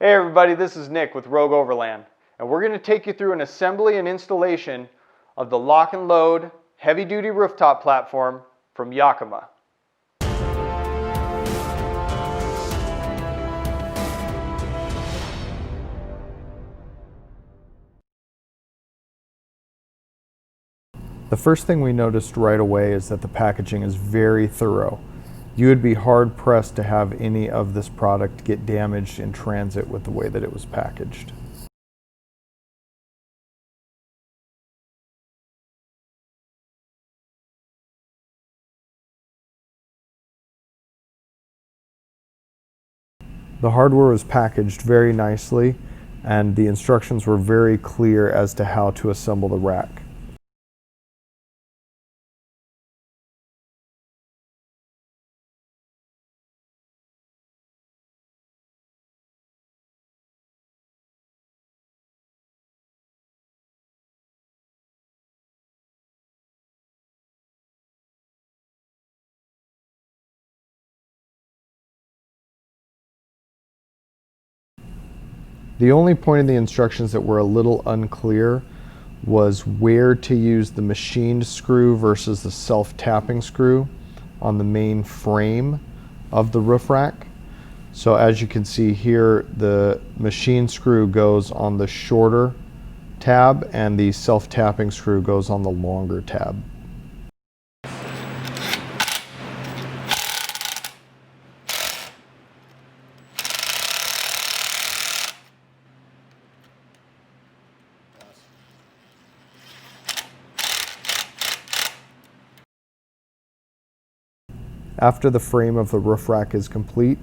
Hey everybody, this is Nick with Rogue Overland, and we're going to take you through an assembly and installation of the LockNLoad heavy-duty rooftop platform from Yakima. The first thing we noticed right away is that the packaging is very thorough. You would be hard pressed to have any of this product get damaged in transit with the way that it was packaged. The hardware was packaged very nicely, and the instructions were very clear as to how to assemble the rack. The only point in the instructions that were a little unclear was where to use the machined screw versus the self-tapping screw on the main frame of the roof rack. So as you can see here, the machine screw goes on the shorter tab and the self-tapping screw goes on the longer tab. After the frame of the roof rack is complete,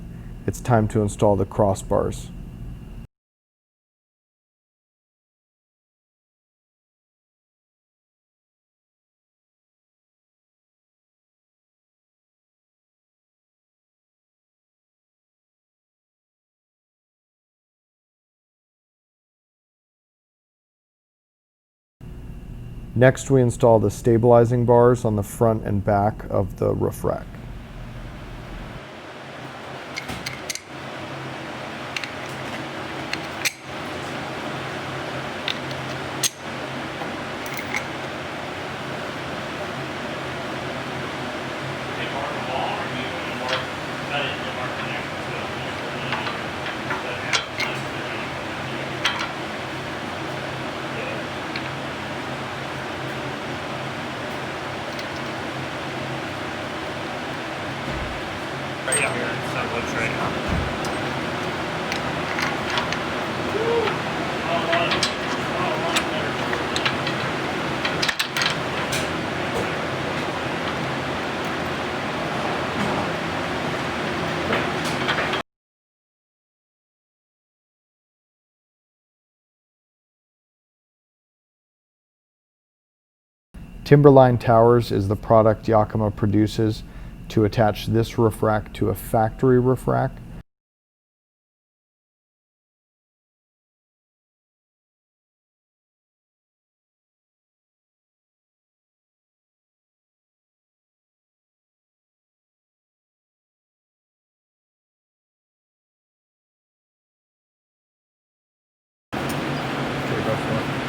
it's time to install the crossbars. Next, we install the stabilizing bars on the front and back of the roof rack. Yeah, here, so it looks right now. Timberline Towers is the product Yakima produces to attach this roof rack to a factory roof rack.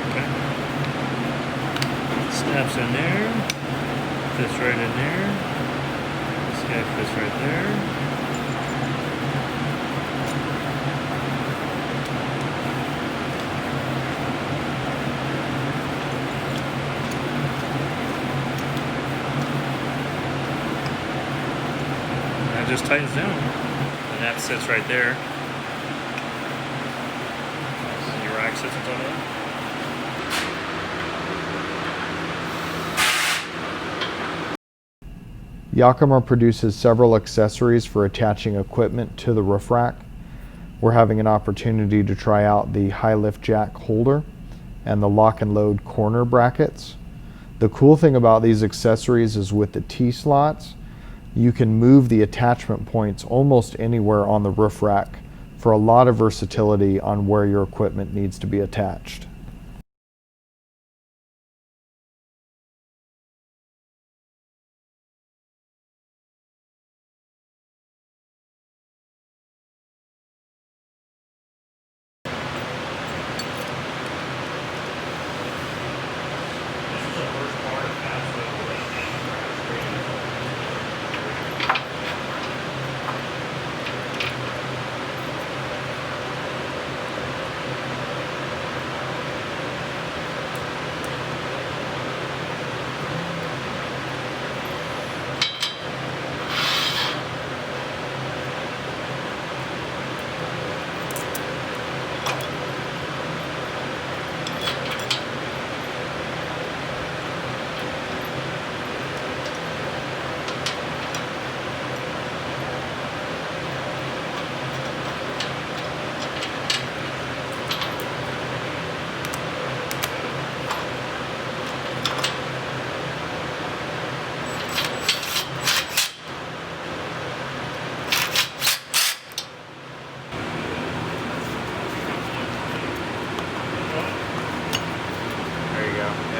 Okay. Snaps in there. Fits right in there. This guy fits right there. And that just tightens down. And that sits right there. And your rack sits on top of that. Yakima produces several accessories for attaching equipment to the roof rack. We're having an opportunity to try out the high lift jack holder and the LockNLoad corner brackets. The cool thing about these accessories is with the T-slots, you can move the attachment points almost anywhere on the roof rack for a lot of versatility on where your equipment needs to be attached.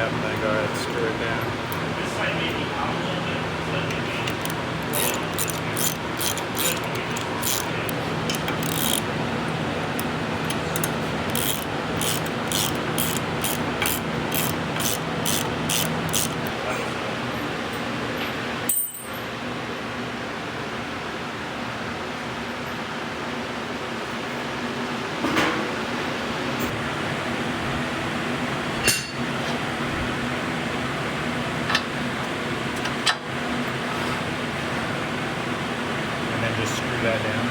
Yep, then go ahead and screw it down. This side may be out a little bit, so it may Just screw that down.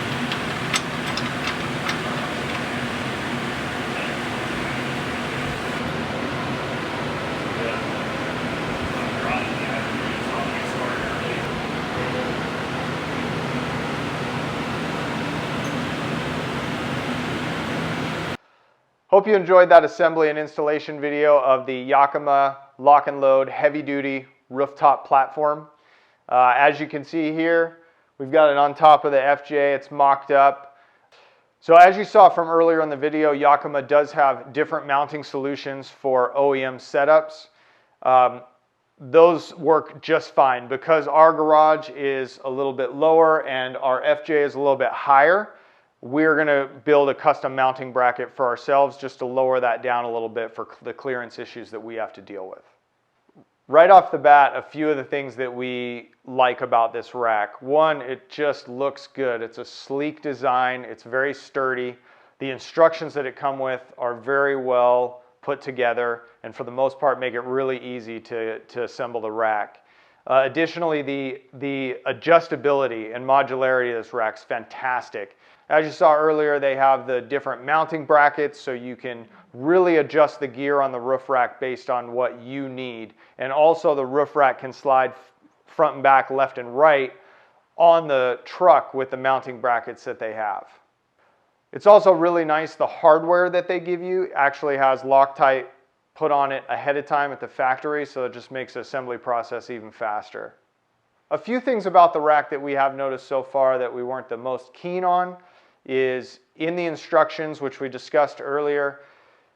Hope you enjoyed that assembly and installation video of the Yakima LockNLoad heavy duty rooftop platform. As you can see here, we've got it on top of the FJ, it's mocked up. So as you saw from earlier in the video, Yakima does have different mounting solutions for OEM setups. Those work just fine because our garage is a little bit lower and our FJ is a little bit higher. We're going to build a custom mounting bracket for ourselves just to lower that down a little bit for the clearance issues that we have to deal with. Right off the bat, a few of the things that we like about this rack. One, it just looks good. It's a sleek design. It's very sturdy. The instructions that it come with are very well put together and for the most part make it really easy to assemble the rack. Additionally, the adjustability and modularity of this rack is fantastic. As you saw earlier, they have the different mounting brackets so you can really adjust the gear on the roof rack based on what you need. And also the roof rack can slide front and back, left and right on the truck with the mounting brackets that they have. It's also really nice, the hardware that they give you actually has Loctite put on it ahead of time at the factory, so it just makes the assembly process even faster. A few things about the rack that we have noticed so far that we weren't the most keen on is in the instructions, which we discussed earlier.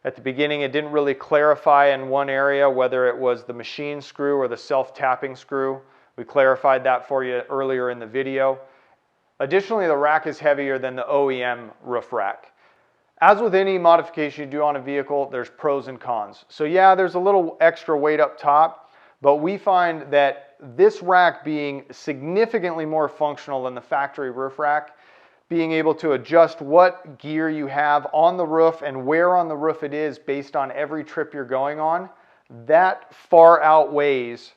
At the beginning, it didn't really clarify in one area whether it was the machine screw or the self-tapping screw. We clarified that for you earlier in the video. Additionally, the rack is heavier than the OEM roof rack. As with any modification you do on a vehicle, there's pros and cons. So yeah, there's a little extra weight up top, but we find that this rack being significantly more functional than the factory roof rack, being able to adjust what gear you have on the roof and where on the roof it is based on every trip you're going on, that far outweighs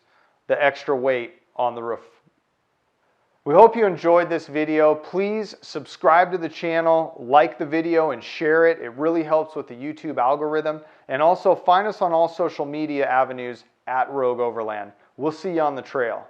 the extra weight on the roof. We hope you enjoyed this video. Please subscribe to the channel, like the video, and share it. It really helps with the YouTube algorithm. And also find us on all social media avenues at Rogue Overland. We'll see you on the trail.